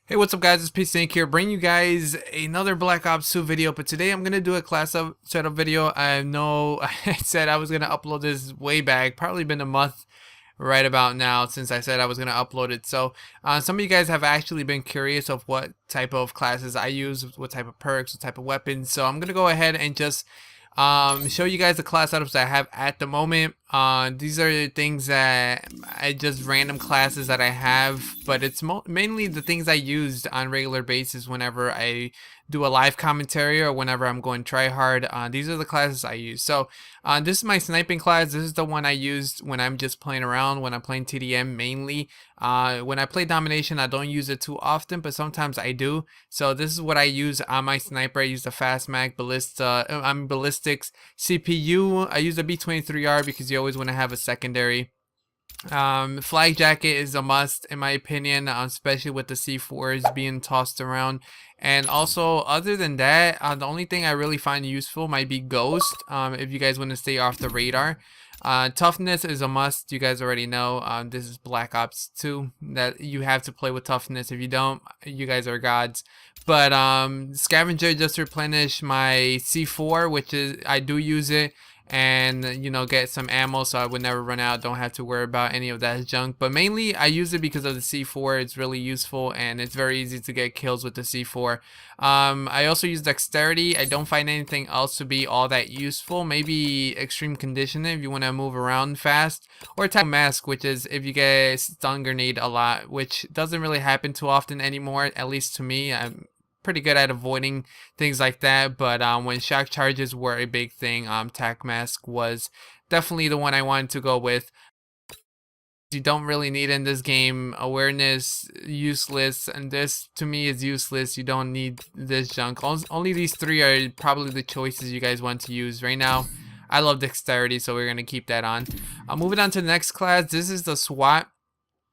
Hey, what's up guys, it's SPSnake here, bringing you guys another Black Ops 2 video, but today I'm going to do a class setup video. I know I said I was going to upload this way back, probably been a month right about now since I said I was going to upload it. So some of you guys have actually been curious of what type of classes I use, what type of perks, what type of weapons. So I'm going to go ahead and just show you guys the class setups that I have at the moment. These are things that I just random classes that I have, but it's mainly the things I used on regular basis whenever I do a live commentary or whenever I'm going try hard. These are the classes I use. So this is my sniping class. This is the one I used when I'm just playing around, when I'm playing TDM mainly. When I play domination, I don't use it too often, but sometimes I do. So this is what I use on my sniper. I use the fast mag ballistics CPU. I use the B23R because you always want to have a secondary. Flag jacket is a must in my opinion, especially with the C4s being tossed around. And also, other than that, the only thing I really find useful might be ghost, if you guys want to stay off the radar. Toughness is a must. You guys already know, this is Black Ops 2, that you have to play with toughness. If you don't, you guys are gods. But scavenger just replenish my C4, which is, I do use it, and you know, get some ammo so I would never run out, don't have to worry about any of that junk. But mainly I use it because of the C4. It's really useful and it's very easy to get kills with the C4. I also use dexterity. I don't find anything else to be all that useful. Maybe extreme conditioning if you want to move around fast, or type mask, which is if you get stun grenade a lot, which doesn't really happen too often anymore, at least to me. I'm pretty good at avoiding things like that, but when shock charges were a big thing, tac mask was definitely the one I wanted to go with. You don't really need in this game. Awareness, useless, and this to me is useless. You don't need this junk. Only these three are probably the choices you guys want to use right now. I love dexterity, so we're gonna keep that on. Moving on to the next class. This is the SWAT.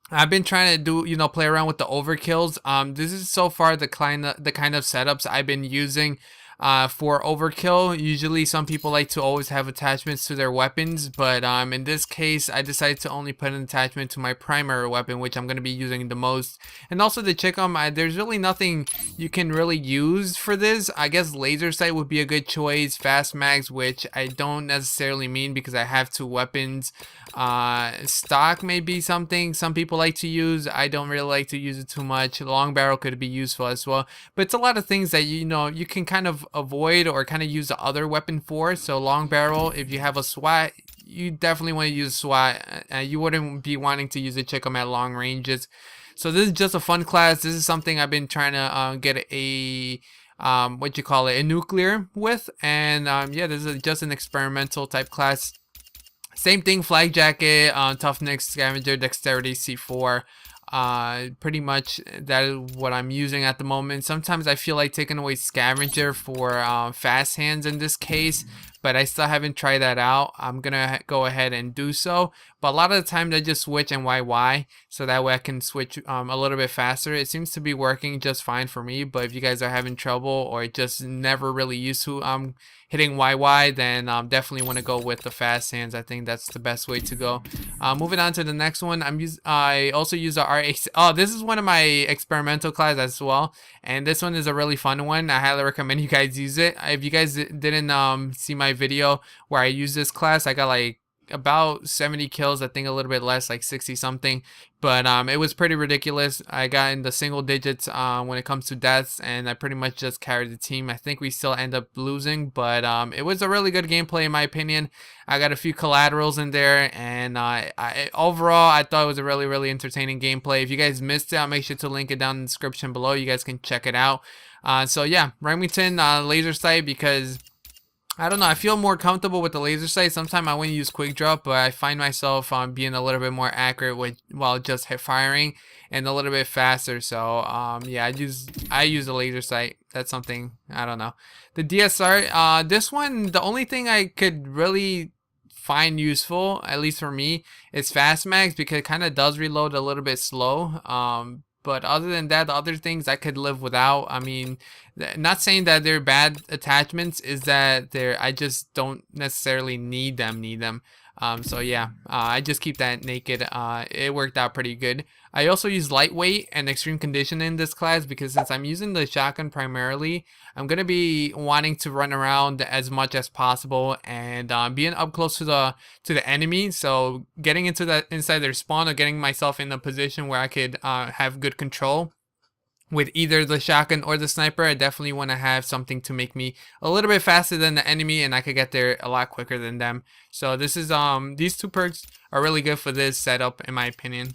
I've been trying to do, you know, play around with the overkills. This is so far the kind of setups I've been using for overkill. Usually some people like to always have attachments to their weapons, but in this case I decided to only put an attachment to my primary weapon, which I'm going to be using the most. And also the Chicom, there's really nothing you can really use for this. I guess laser sight would be a good choice, fast mags, which I don't necessarily mean because I have two weapons. Stock may be something some people like to use. I don't really like to use it too much. Long barrel could be useful as well, but it's a lot of things that you know you can kind of avoid or kind of use the other weapon for. So long barrel, if you have a SWAT, you definitely want to use SWAT. You wouldn't be wanting to use a Chicom at long ranges. So this is just a fun class. This is something I've been trying to get a what you call it, a nuclear with, and yeah, this is just an experimental type class. Same thing, flag jacket, toughness, scavenger, dexterity, C4. Pretty much that is what I'm using at the moment. Sometimes I feel like taking away scavenger for fast hands in this case, but I still haven't tried that out. I'm gonna go ahead and do so, but a lot of the time they just switch and YY, so that way I can switch a little bit faster. It seems to be working just fine for me, but if you guys are having trouble or just never really used to hitting YY, then definitely want to go with the fast hands. I think that's the best way to go. Moving on to the next one, I also use the RA. Oh, this is one of my experimental classes as well, and this one is a really fun one. I highly recommend you guys use it. If you guys didn't see my video where I use this class, I got like about 70 kills, I think a little bit less, like 60 something, but it was pretty ridiculous. I got in the single digits when it comes to deaths, and I pretty much just carried the team. I think we still end up losing, but it was a really good gameplay in my opinion. I got a few collaterals in there, and overall I thought it was a really entertaining gameplay. If you guys missed it, I'll make sure to link it down in the description below. You guys can check it out. So yeah, Remington laser sight, because I don't know, I feel more comfortable with the laser sight. Sometimes I want to use quick drop, but I find myself being a little bit more accurate while just hip firing, and a little bit faster. So yeah, I use the laser sight. That's something, I don't know. The DSR, this one, the only thing I could really find useful, at least for me, is fast mags, because it kind of does reload a little bit slow. But other than that, the other things I could live without. I mean, not saying that they're bad attachments, is that I just don't necessarily need them. So yeah, I just keep that naked. It worked out pretty good. I also use lightweight and extreme condition in this class because since I'm using the shotgun primarily, I'm gonna be wanting to run around as much as possible and being up close to the enemy. So getting into that inside their spawn or getting myself in a position where I could have good control with either the shotgun or the sniper. I definitely want to have something to make me a little bit faster than the enemy, and I could get there a lot quicker than them. So this is these two perks are really good for this setup in my opinion.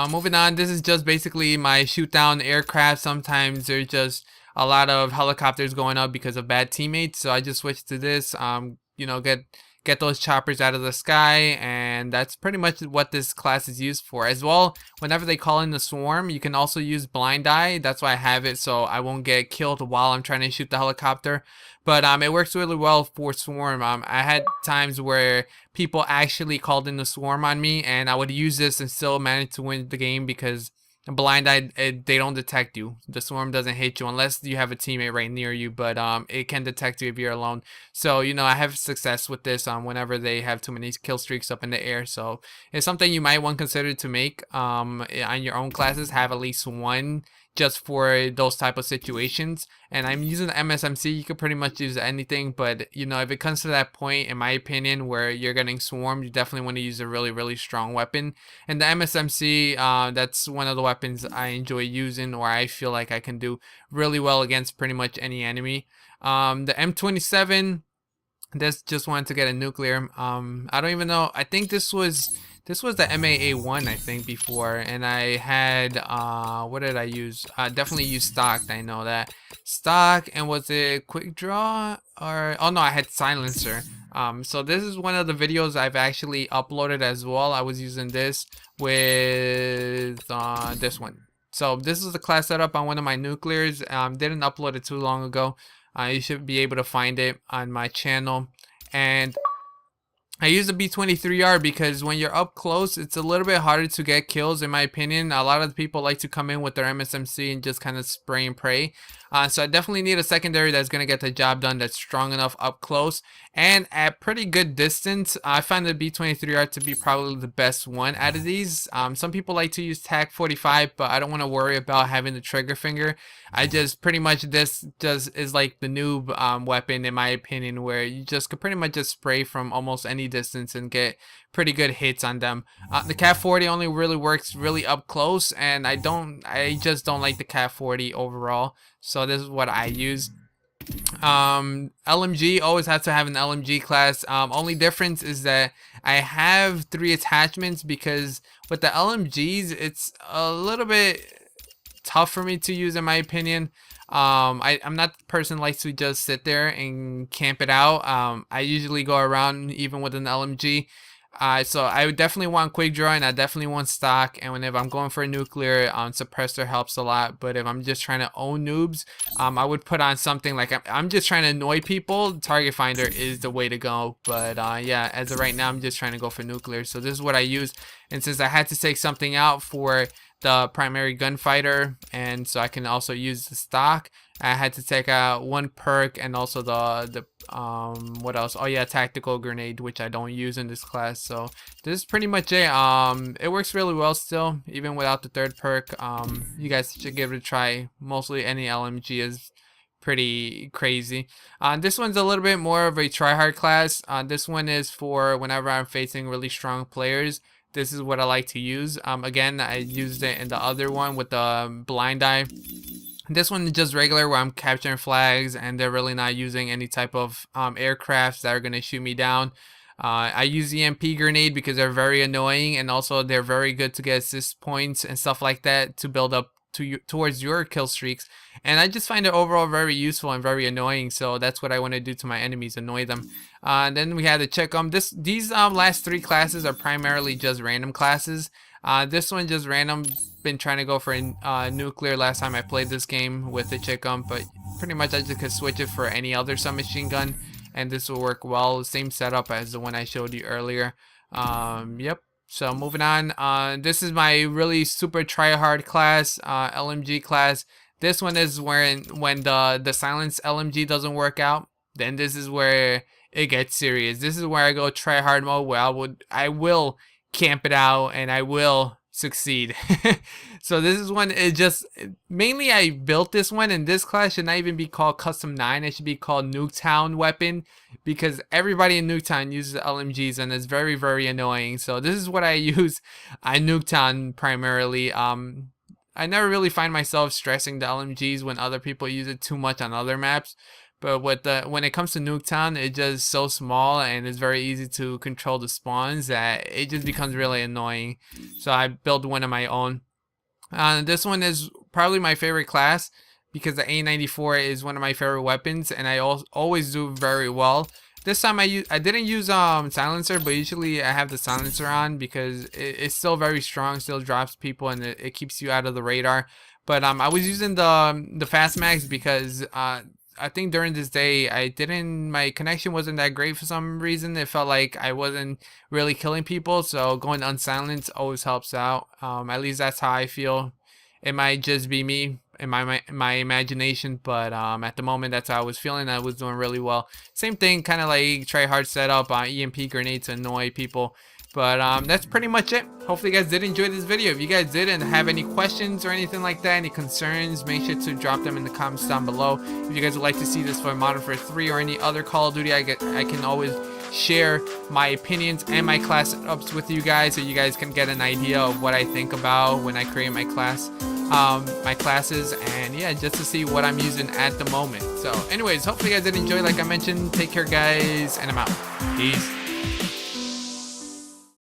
Moving on, this is just basically my shoot down aircraft. Sometimes there's just a lot of helicopters going up because of bad teammates, so I just switched to this. You know, get those choppers out of the sky, and that's pretty much what this class is used for. As well, whenever they call in the swarm, you can also use blind eye. That's why I have it, so I won't get killed while I'm trying to shoot the helicopter. But it works really well for swarm. I had times where people actually called in the swarm on me, and I would use this and still manage to win the game because blind eye, they don't detect you. The swarm doesn't hit you unless you have a teammate right near you, but it can detect you if you're alone. So you know, I have success with this whenever they have too many kill streaks up in the air. So it's something you might want to consider to make on your own classes. Have at least one just for those type of situations. And I'm using the MSMC. You could pretty much use anything, but you know, if it comes to that point, in my opinion, where you're getting swarmed, you definitely want to use a really strong weapon. And the MSMC, that's one of the weapons I enjoy using, or I feel like I can do really well against pretty much any enemy. The M27, this just wanted to get a nuclear. I don't even know. I think this was the MAA1, I think, before, and I had what did I use? Definitely used stock. I know that stock. And was it quick draw, or oh no, I had silencer. So this is one of the videos I've actually uploaded as well. I was using this with this one. So this is the class setup on one of my nuclears. Didn't upload it too long ago. You should be able to find it on my channel. And I use the B23R because when you're up close, it's a little bit harder to get kills, in my opinion. A lot of the people like to come in with their MSMC and just kind of spray and pray. So I definitely need a secondary that's going to get the job done, that's strong enough up close and at pretty good distance. I find the B23R to be probably the best one out of these. Some people like to use TAC 45, but I don't want to worry about having the trigger finger. I just pretty much, this just is like the noob weapon, in my opinion, where you just could pretty much just spray from almost any distance and get pretty good hits on them. The Cat 40 only really works really up close, and I just don't like the Cat 40 overall. So this is what I use. LMG, always have to have an LMG class. Only difference is that I have 3 attachments, because with the LMGs it's a little bit tough for me to use, in my opinion. I'm not the person who likes to just sit there and camp it out. I usually go around even with an LMG. So I would definitely want quick draw, and I definitely want stock. And whenever I'm going for a nuclear, suppressor helps a lot. But if I'm just trying to own noobs, I would put on something like, I'm just trying to annoy people, target finder is the way to go. But yeah, as of right now, I'm just trying to go for nuclear. So this is what I use. And since I had to take something out for the primary gunfighter, and so I can also use the stock, I had to take out 1 perk and also the what else? Oh yeah, tactical grenade, which I don't use in this class. So this is pretty much it. It works really well still, even without the 3rd perk. You guys should give it a try. Mostly any LMG is pretty crazy. This one's a little bit more of a tryhard class. This one is for whenever I'm facing really strong players. This is what I like to use. Again, I used it in the other one with the blind eye. This one is just regular, where I'm capturing flags and they're really not using any type of aircrafts that are going to shoot me down. I use EMP grenade because they're very annoying, and also they're very good to get assist points and stuff like that to build up towards your kill streaks. And I just find it overall very useful and very annoying, so that's what I want to do to my enemies, annoy them. Then we had the Chicom. These last 3 classes are primarily just random classes. This one just random. Been trying to go for nuclear last time I played this game with the Chicom, but pretty much I just could switch it for any other submachine gun, and this will work well. Same setup as the one I showed you earlier. Yep. So moving on, this is my really super try-hard class, LMG class. This one is when the silence LMG doesn't work out, then this is where it gets serious. This is where I go try-hard mode, where I will camp it out and I will succeed. So this is one, it just mainly I built this one, and this class should not even be called Custom 9. It should be called Nuketown Weapon, because everybody in Nuketown uses LMGs and it's very, very annoying. So this is what I use on Nuketown primarily. I never really find myself stressing the LMGs when other people use it too much on other maps. But when it comes to Nuketown, it's just so small and it's very easy to control the spawns that it just becomes really annoying. So I built one of my own. This one is probably my favorite class because the A94 is one of my favorite weapons, and I always do very well. This time I didn't use silencer, but usually I have the silencer on because it's still very strong, still drops people, and it keeps you out of the radar. But I was using the fast mags because I think during this day my connection wasn't that great for some reason. It felt like I wasn't really killing people, so going unsilenced always helps out. At least that's how I feel. It might just be me in my imagination, but at the moment that's how I was feeling. I was doing really well. Same thing, kind of like try hard setup on EMP grenade to annoy people. But that's pretty much it. Hopefully you guys did enjoy this video. If you guys did and have any questions or anything like that, any concerns, make sure to drop them in the comments down below. If you guys would like to see this for Modern Warfare 3 or any other Call of Duty, I can always share my opinions and my class setups with you guys, so you guys can get an idea of what I think about when I create my classes, and yeah, just to see what I'm using at the moment. So anyways, hopefully you guys did enjoy. Like I mentioned, take care guys, and I'm out. Peace.